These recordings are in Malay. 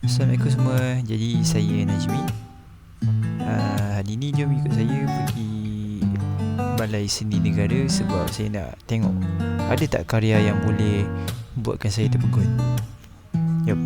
Assalamualaikum semua. Jadi saya Najmi. Hari ni jom ikut saya pergi Balai Seni Negara sebab saya nak tengok ada tak karya yang boleh buatkan saya terpegun. Jom.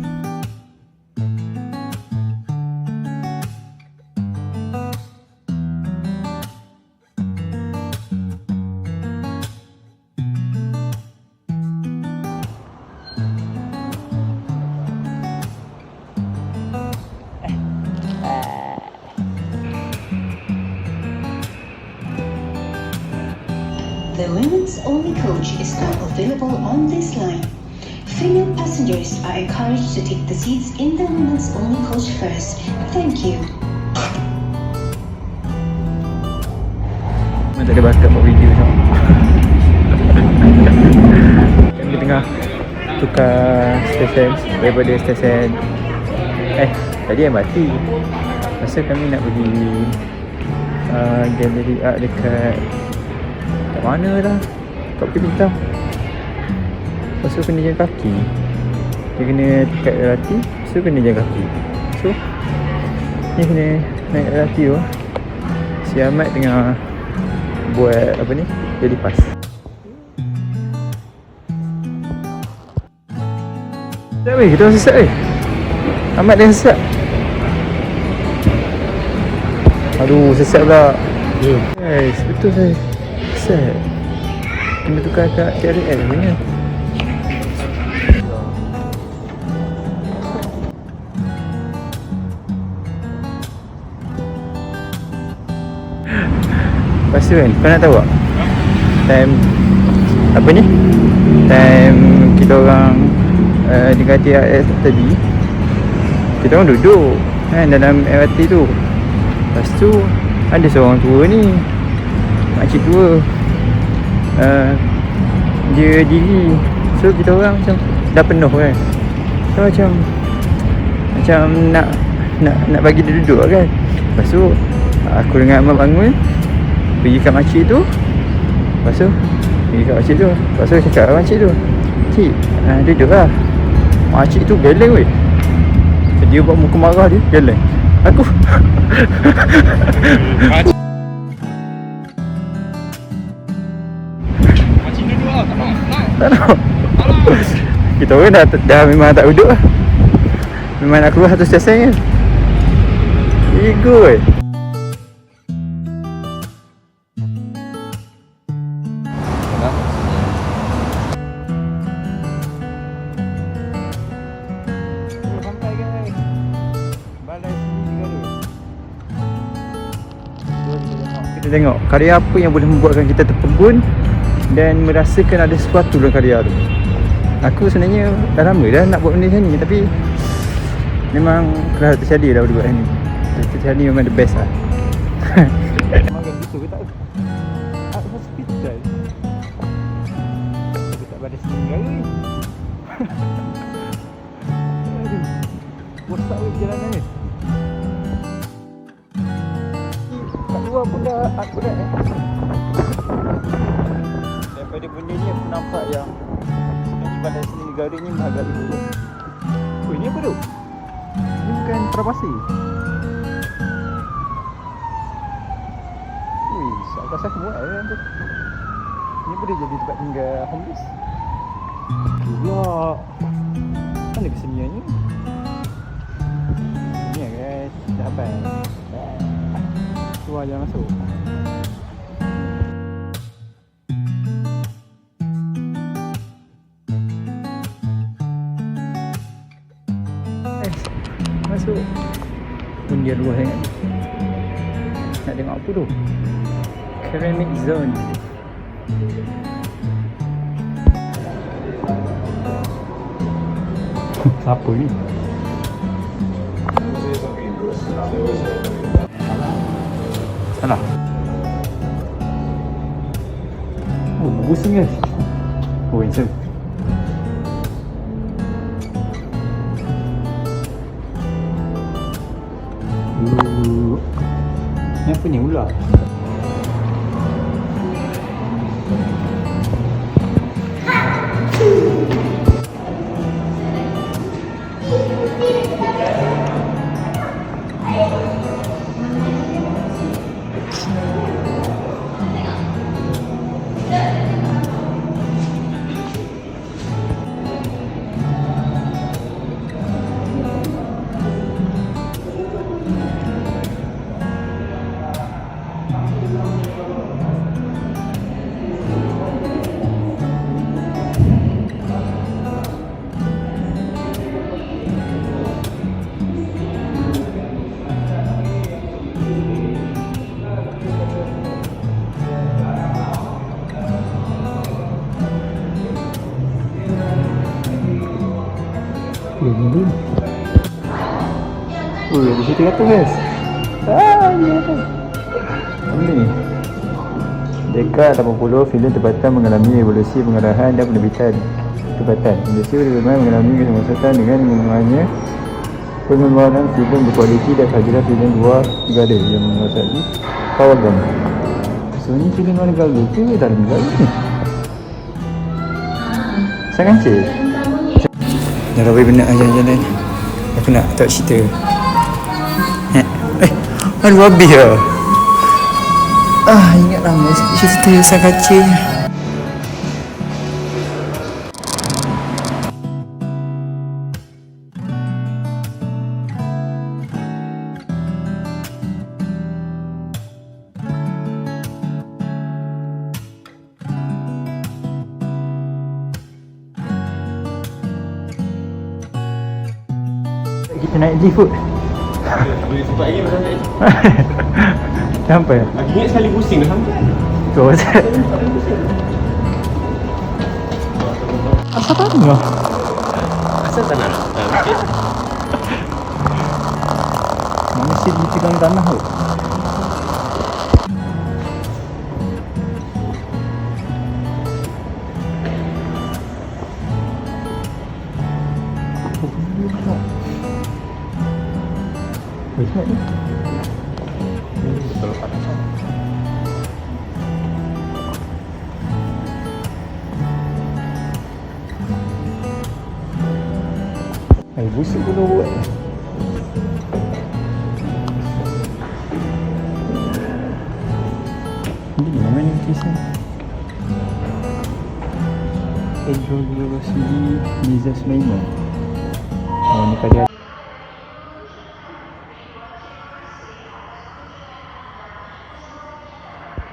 The women's only coach is now available on this line. Female passengers are encouraged to take the seats in the women's only coach first. Thank you. Tak ada bakat buat video sama. Kami tengah tukar stesen daripada stesen tadi MRT. Masa kami nak pergi galeri art dekat mana lah, kat Bukit Bintang. Lepas tu kena jalan kaki. Dia kena dekat LRT, lepas tu kena jalan kaki. So ni kena naik LRT tu. Si Ahmad tengah buat apa ni, jadi pas. Sekejap weh, kita orang sesat weh. Ahmad dah sesat. Aduh, sesat pula. Guys, betul saya sesat. Kena tukar kat KRL punya. Lepas tu kan, kau nak tahu tak time apa ni, time kita orang dekat TRS tadi, kita orang duduk kan dalam LRT tu. Lepas tu ada seorang tua ni, makcik tua, dia diri. So kita orang macam dah penuh kan, so macam nak bagi dia duduk kan. Lepas tu aku dengan Ahmad bangun, pergi kat makcik tu. Lepas tu pergi kat makcik tu. Lepas tu cakap dengan makcik tu, "Cik, duduk lah." Makcik tu geleng weh. Dia buat muka marah, dia geleng. Aku Makcik duduk lah, tak nak. tak nak. Kita orang dah memang tak duduk lah. Memang nak keluar satu stesen kan. Ego weh. Kita tengok karya apa yang boleh membuatkan kita terpegun dan merasakan ada sesuatu dalam karya tu. Aku sebenarnya dah lama dah nak buat benda macam ni, tapi memang kelas terjadi dah buat ni. Terjadi memang the best lah. Memang kan gitu ke tak? Art hospital. Kita tak pada sini negara ni. Aduh, bosak weh perjalanan ni. Kat luar pun dah art berat Daripada benda ni aku nampak yang Balai Seni Negara ni agak lebih buruk. Oh, ini apa tu? Ini bukan Prapasir. Wih, agak rasa muat kan tu. Ini boleh jadi tempat tinggal homeless. Pula mana keseniannya? Ni guys, dah habis. Keluar jangan masuk. Masuk. Pun dia luas sangat. Nak tengok apa tu? Ceramic Zone. Siapa ni? Salah. Oh, pusing guys. Oh, insert. Ni apa ni, ular? Di situ kata guys. Ya tu. Benda ni. Dekat 80 filem tempatan mengalami evolusi pengarahan dan penerbitan tempatan. Industri film mengalami kesemasukan dengan mengembangkannya pengeluaran filem berkualiti dan kehadiran filem luar negara yang menguasai pawagam. Sebenarnya filem luar negara ke dalam negara ni? Sangat cik. Dah rawi benar jalan-jalan. Aku nak tak cerita. Aduh habis lah. Ingat lama cerita sang kacil. Kita naik lift kot. Boleh cepat lagi macam ni. Sampai? Aku ingat sekali pusing dah sampai. Tu pasal asal tanah? Asal tak nak? Okey. Manusia ditegang tanah kot. Macam ni? Betul panas. Busuk pun dah buat. Ini di mana ni kisah? Pedro Rossi Liza Sulaiman. Ni pada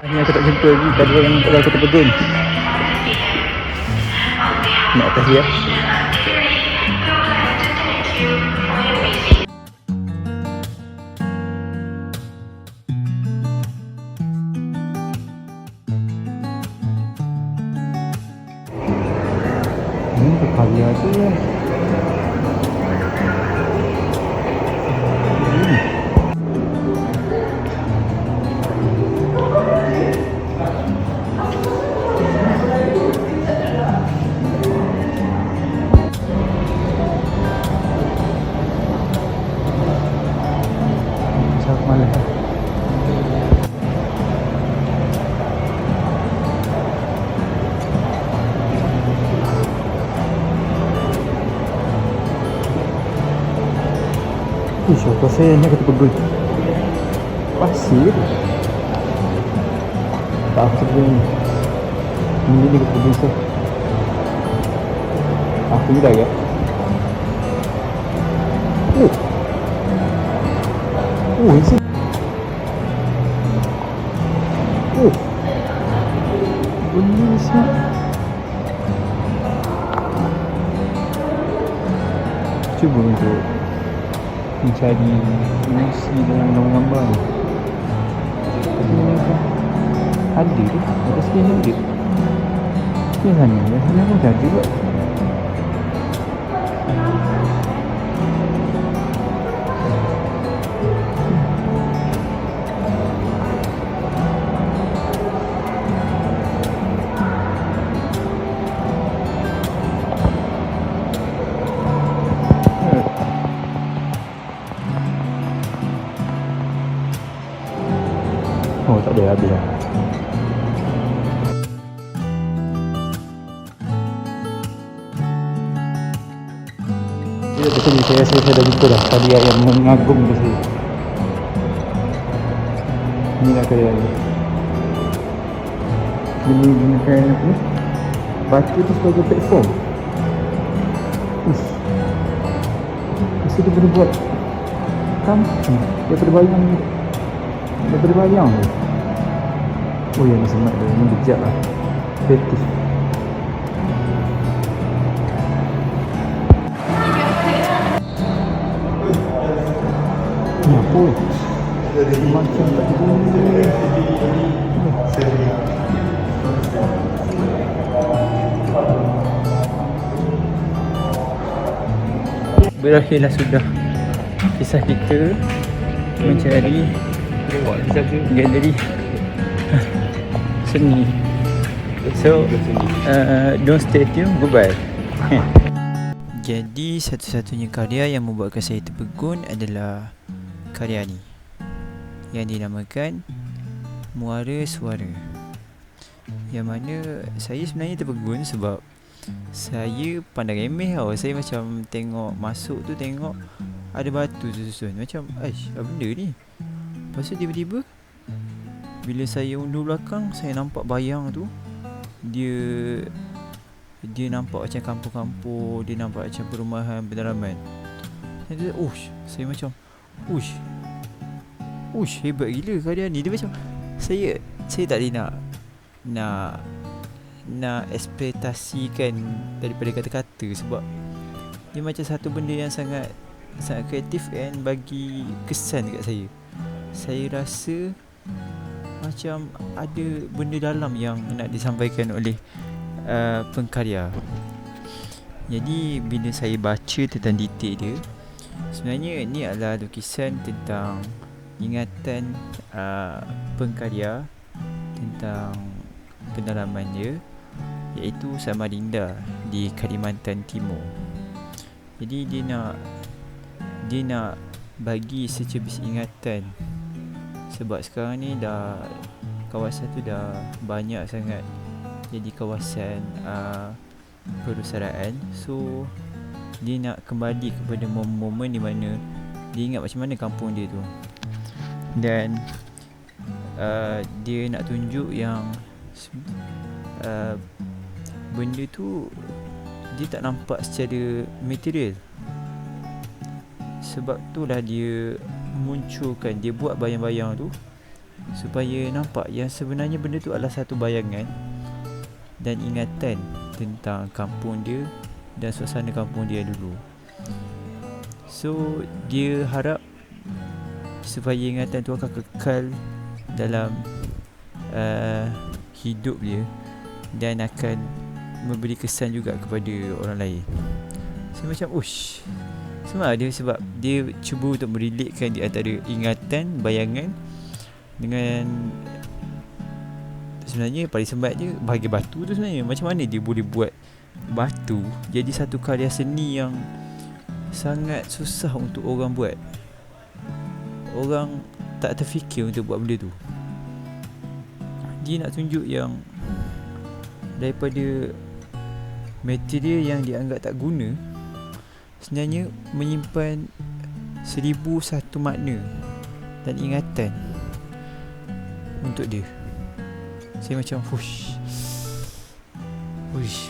ni aku tak jumpa lagi pada orang pada Kota Pegun. Nak atas dia. Ini berkarya tu kan. Malah aku rasa ni Kota Pegun. Pasir tak apa sebenarnya ni Kota Pegun so aku ni dah ya. Isi bunyi siap. Cuba untuk mencari emosi dalam gambar-gambar ni. Ada tu, ada sikit ada. Ni sana pun tak ada juga. Oh, tak ada habis lah. Ya, betul ni saya rasa saya dah jumpa dah tadi yang mengagum tu saya. Inilah kedai ni. Dia menggunakan apa ni? Batu tu sebagai platform. Mesti dia boleh buat kampung daripada bayang tu. Oh ya, ni semak dia. Ni bijak lah. Kreatif. Ni apa? Macam tak boleh. Berakhirlah sudah kisah kita mencari Tengok kisah tu. galeri seni. So don't stay tuned. Goodbye. Jadi satu-satunya karya yang membuatkan saya terpegun adalah karya ni, yang dinamakan Muara Suara. Yang mana saya sebenarnya terpegun sebab saya pandang remeh tau. Saya macam tengok masuk tu, tengok ada batu tu susun. Macam aish, apa benda ni? Lepas tu tiba-tiba bila saya undur belakang, saya nampak bayang tu. Dia nampak macam kampung-kampung, dia nampak macam perumahan pedalaman. Saya macam hebat gila karya ni. Dia macam saya tak boleh nak ekspektasikan daripada kata-kata, sebab dia macam satu benda yang sangat kreatif and bagi kesan dekat saya. Saya rasa macam ada benda dalam yang nak disampaikan oleh pengkarya. Jadi bila saya baca tentang detail dia, sebenarnya ni adalah lukisan tentang ingatan pengkarya tentang pendalaman dia, iaitu Samarinda di Kalimantan Timur. Jadi dia nak bagi secebis ingatan, sebab sekarang ni dah kawasan tu dah banyak sangat jadi kawasan perusaraan. So dia nak kembali kepada momen di mana dia ingat macam mana kampung dia tu. Dan dia nak tunjuk yang benda tu dia tak nampak secara material. Sebab tu lah dia munculkan, dia buat bayang-bayang tu supaya nampak yang sebenarnya benda tu adalah satu bayangan dan ingatan tentang kampung dia dan suasana kampung dia dulu. So dia harap supaya ingatan tu akan kekal dalam hidup dia dan akan memberi kesan juga kepada orang lain. Saya macam semua ada, sebab dia cuba untuk merelatekan di antara ingatan, bayangan dengan sebenarnya paling sembat je bahagian batu tu. Sebenarnya macam mana dia boleh buat batu jadi satu karya seni yang sangat susah untuk orang buat. Orang tak terfikir untuk buat benda tu. Dia nak tunjuk yang daripada material yang dianggap tak guna, sebenarnya menyimpan 1001 makna dan ingatan untuk dia. Saya macam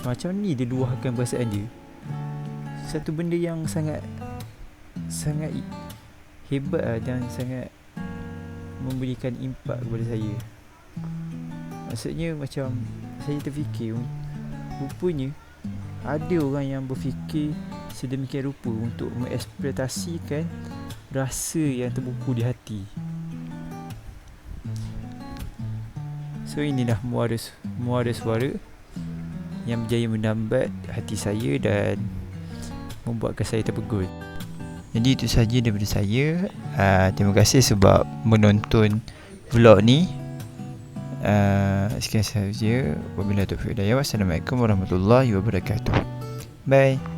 macam ni dia luahkan perasaan dia. Satu benda yang sangat hebat dan sangat memberikan impak kepada saya. Maksudnya macam saya terfikir, rupanya ada orang yang berfikir sedemikian rupa untuk mengekspresikan rasa yang terbuku di hati. So inilah muara suara yang berjaya mendambat hati saya dan membuatkan saya terpegun. Jadi itu sahaja daripada saya. Terima kasih sebab menonton vlog ni. Sekian sahaja. Wabillahi taufiq hidayah. Wassalamualaikum warahmatullahi wabarakatuh. Bye.